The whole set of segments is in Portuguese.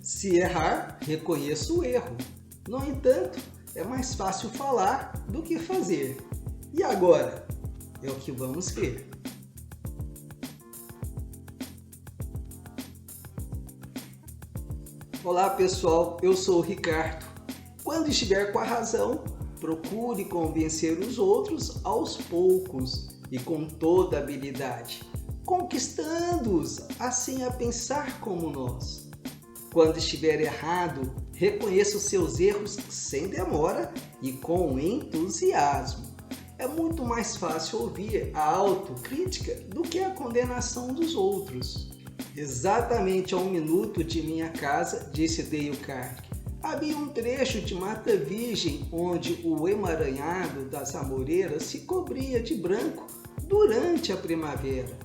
Se errar, reconheço o erro. No entanto, é mais fácil falar do que fazer. E agora? É o que vamos ver. Olá pessoal, eu sou o Ricardo. Quando estiver com a razão, procure convencer os outros aos poucos e com toda habilidade, conquistando-os assim a pensar como nós. Quando estiver errado, reconheça os seus erros sem demora e com entusiasmo. É muito mais fácil ouvir a autocrítica do que a condenação dos outros. Exatamente a 1 minuto de minha casa, disse Dale Carnegie, havia um trecho de mata virgem onde o emaranhado das amoreiras se cobria de branco durante a primavera,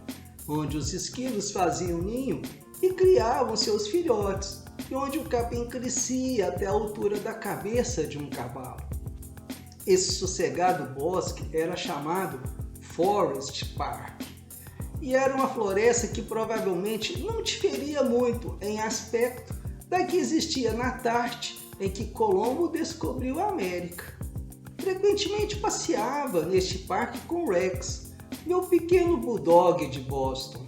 onde os esquilos faziam ninho e criavam seus filhotes, e onde o capim crescia até a altura da cabeça de um cavalo. Esse sossegado bosque era chamado Forest Park, e era uma floresta que provavelmente não diferia muito em aspecto da que existia na tarde em que Colombo descobriu a América. Frequentemente passeava neste parque com Rex, meu pequeno bulldog de Boston.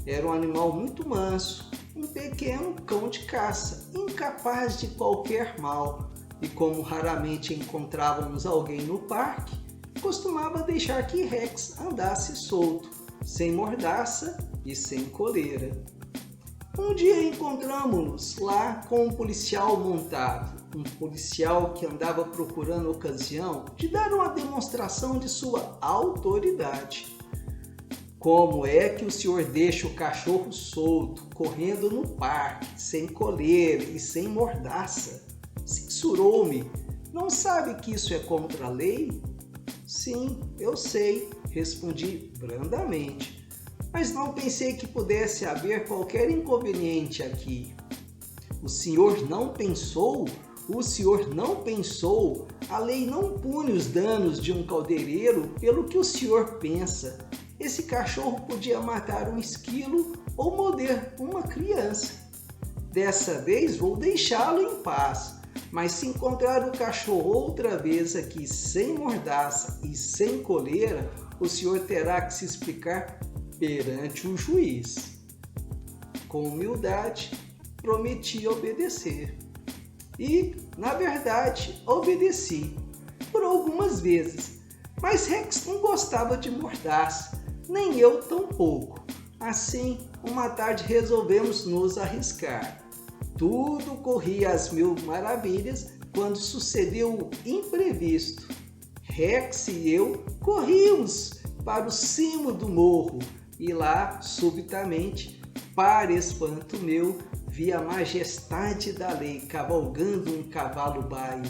Era um animal muito manso, um pequeno cão de caça, incapaz de qualquer mal, e como raramente encontrávamos alguém no parque, costumava deixar que Rex andasse solto, sem mordaça e sem coleira. Um dia encontramos-nos lá com um policial montado, um policial que andava procurando ocasião de dar uma demonstração de sua autoridade. Como é que o senhor deixa o cachorro solto, correndo no parque, sem coleira e sem mordaça? Censurou-me. Não sabe que isso é contra a lei? Sim, eu sei, respondi brandamente. Mas não pensei que pudesse haver qualquer inconveniente aqui. O senhor não pensou? O senhor não pensou? A lei não pune os danos de um caldeireiro pelo que o senhor pensa. Esse cachorro podia matar um esquilo ou morder uma criança. Dessa vez vou deixá-lo em paz, mas se encontrar o cachorro outra vez aqui sem mordaça e sem coleira, o senhor terá que se explicar perante o juiz. Com humildade, prometi obedecer. E, na verdade, obedeci, por algumas vezes. Mas Rex não gostava de mordaça, nem eu tampouco. Assim, uma tarde resolvemos nos arriscar. Tudo corria às mil maravilhas quando sucedeu o imprevisto. Rex e eu corríamos para o cimo do morro e lá, subitamente, para espanto meu, vi a majestade da lei cavalgando um cavalo baio.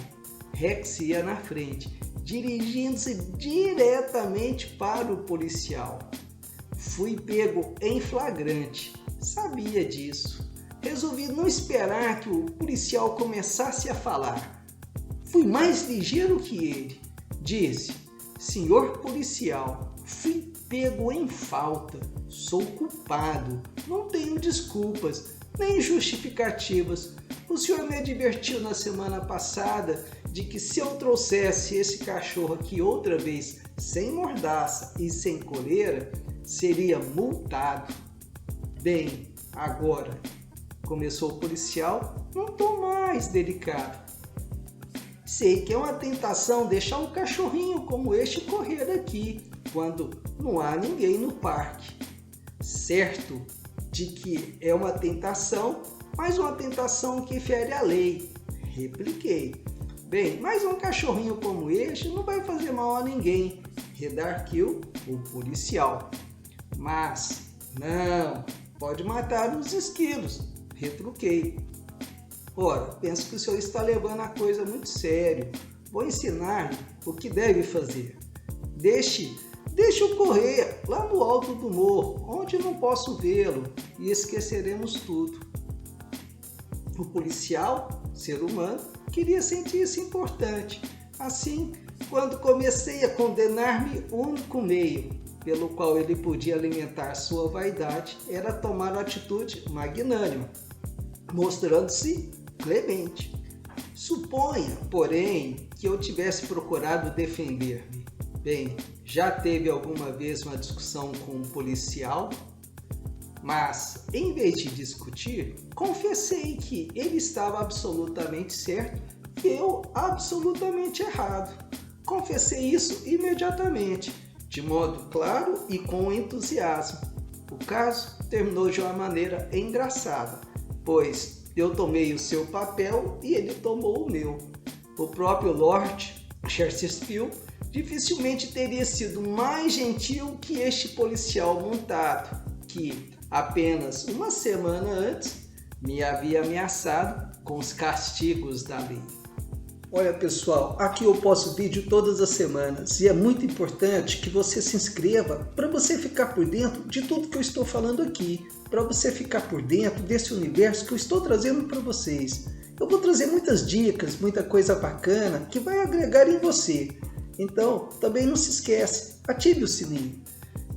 Rex ia na frente, dirigindo-se diretamente para o policial. Fui pego em flagrante, sabia disso. Resolvi não esperar que o policial começasse a falar. Fui mais ligeiro que ele. Disse: senhor policial, fui pego em falta. Sou culpado. Não tenho desculpas, nem justificativas. O senhor me advertiu na semana passada de que se eu trouxesse esse cachorro aqui outra vez, sem mordaça e sem coleira, seria multado. Bem, agora, começou o policial num tom mais delicado. Sei que é uma tentação deixar um cachorrinho como este correr aqui, quando não há ninguém no parque. Certo de que é uma tentação, mas uma tentação que fere a lei. Repliquei. Bem, mas um cachorrinho como este não vai fazer mal a ninguém, redarguiu o policial. Mas, não, pode matar os esquilos, retruquei. Ora, penso que o senhor está levando a coisa muito sério. Vou ensinar-lhe o que deve fazer. Deixe-o correr lá no alto do morro, onde não posso vê-lo, e esqueceremos tudo. O policial, ser humano, queria sentir-se importante. Assim, quando comecei a condenar-me, o único meio pelo qual ele podia alimentar sua vaidade era tomar uma atitude magnânima. mostrando-se clemente. Suponha, porém, que eu tivesse procurado defender-me. Bem, já teve alguma vez uma discussão com um policial? Mas, em vez de discutir, confessei que ele estava absolutamente certo e eu absolutamente errado. Confessei isso imediatamente, de modo claro e com entusiasmo. O caso terminou de uma maneira engraçada, pois eu tomei o seu papel e ele tomou o meu. O próprio Lord Chesterfield dificilmente teria sido mais gentil que este policial montado, que apenas uma semana antes me havia ameaçado com os castigos da lei. Olha pessoal, aqui eu posto vídeo todas as semanas e é muito importante que você se inscreva para você ficar por dentro de tudo que eu estou falando aqui, para você ficar por dentro desse universo que eu estou trazendo para vocês. Eu vou trazer muitas dicas, muita coisa bacana que vai agregar em você. Então, também não se esquece, ative o sininho.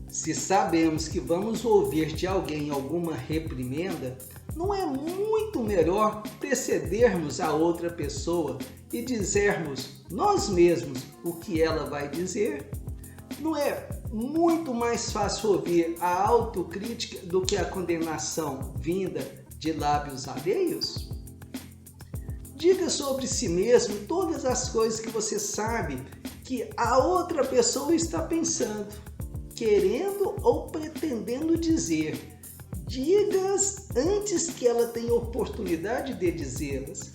Se sabemos que vamos ouvir de alguém alguma reprimenda, não é muito melhor precedermos a outra pessoa e dizermos nós mesmos o que ela vai dizer? Não é muito mais fácil ouvir a autocrítica do que a condenação vinda de lábios alheios? Diga sobre si mesmo todas as coisas que você sabe que a outra pessoa está pensando, querendo ou pretendendo dizer. Diga-as antes que ela tenha oportunidade de dizê-las.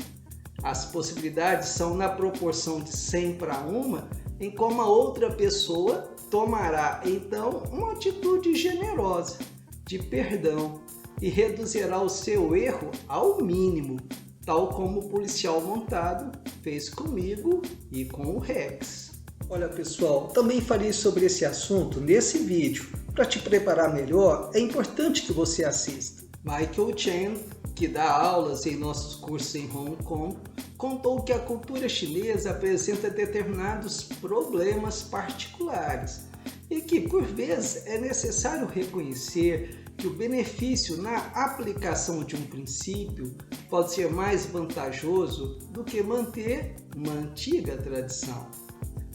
As possibilidades são na proporção de 100 para 1, em como a outra pessoa tomará então uma atitude generosa, de perdão, e reduzirá o seu erro ao mínimo, tal como o policial montado fez comigo e com o Rex. Olha pessoal, também falei sobre esse assunto nesse vídeo. Para te preparar melhor, é importante que você assista. Michael Chen, que dá aulas em nossos cursos em Hong Kong, contou que a cultura chinesa apresenta determinados problemas particulares e que, por vezes, é necessário reconhecer que o benefício na aplicação de um princípio pode ser mais vantajoso do que manter uma antiga tradição.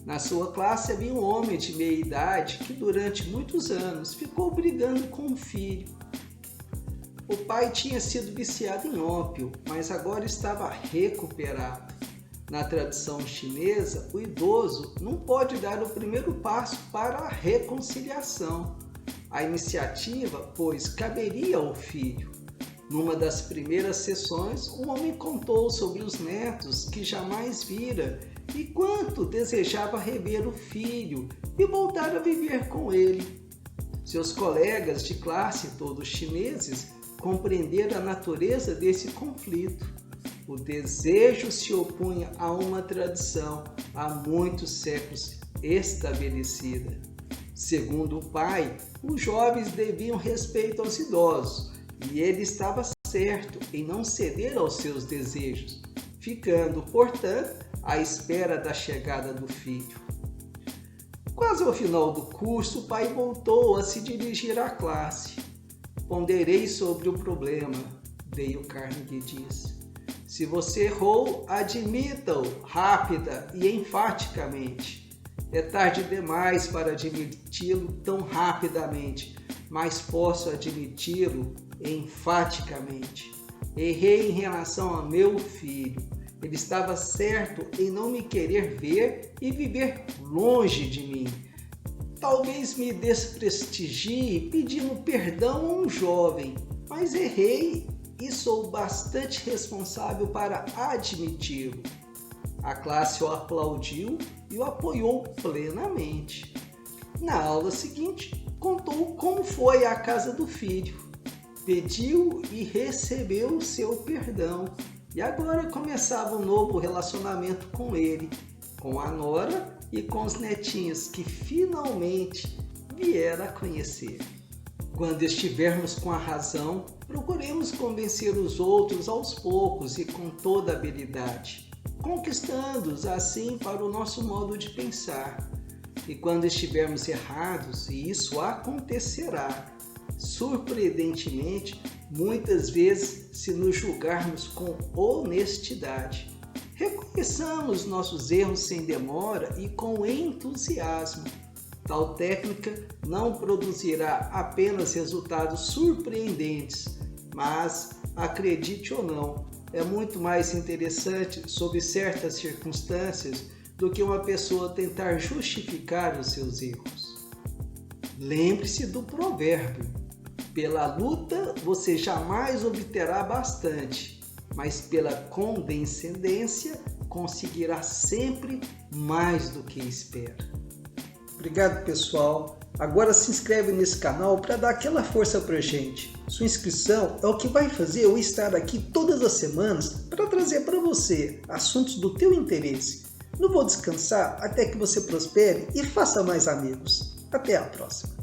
Na sua classe havia um homem de meia idade que durante muitos anos ficou brigando com um filho. O pai tinha sido viciado em ópio, mas agora estava recuperado. Na tradição chinesa, o idoso não pode dar o primeiro passo para a reconciliação. A iniciativa, pois, caberia ao filho. Numa das primeiras sessões, o homem contou sobre os netos que jamais vira e quanto desejava rever o filho e voltar a viver com ele. Seus colegas de classe, todos chineses, compreenderam a natureza desse conflito. O desejo se opunha a uma tradição há muitos séculos estabelecida. Segundo o pai, os jovens deviam respeito aos idosos e ele estava certo em não ceder aos seus desejos, ficando, portanto, à espera da chegada do filho. Quase ao final do curso, o pai voltou a se dirigir à classe. Ponderei sobre o problema, Dale Carnegie disse. Se você errou, admita-o rápida e enfaticamente. É tarde demais para admiti-lo tão rapidamente, mas posso admiti-lo enfaticamente. Errei em relação a meu filho. Ele estava certo em não me querer ver e viver longe de mim. Talvez me desprestigie pedindo perdão a um jovem, mas errei e sou bastante responsável para admiti-lo. A classe o aplaudiu e o apoiou plenamente. Na aula seguinte, contou como foi à casa do filho. Pediu e recebeu seu perdão. E agora começava um novo relacionamento com ele, com a nora e com os netinhos que finalmente vieram a conhecer. Quando estivermos com a razão, procuremos convencer os outros aos poucos e com toda habilidade, conquistando-os assim para o nosso modo de pensar. E quando estivermos errados, e isso acontecerá, surpreendentemente, muitas vezes, se nos julgarmos com honestidade. Reconheçamos nossos erros sem demora e com entusiasmo. Tal técnica não produzirá apenas resultados surpreendentes, mas, acredite ou não, é muito mais interessante sob certas circunstâncias do que uma pessoa tentar justificar os seus erros. Lembre-se do provérbio: pela luta você jamais obterá bastante, mas pela condescendência conseguirá sempre mais do que espera. Obrigado, pessoal. Agora se inscreve nesse canal para dar aquela força pra gente. Sua inscrição é o que vai fazer eu estar aqui todas as semanas para trazer para você assuntos do teu interesse. Não vou descansar até que você prospere e faça mais amigos. Até a próxima.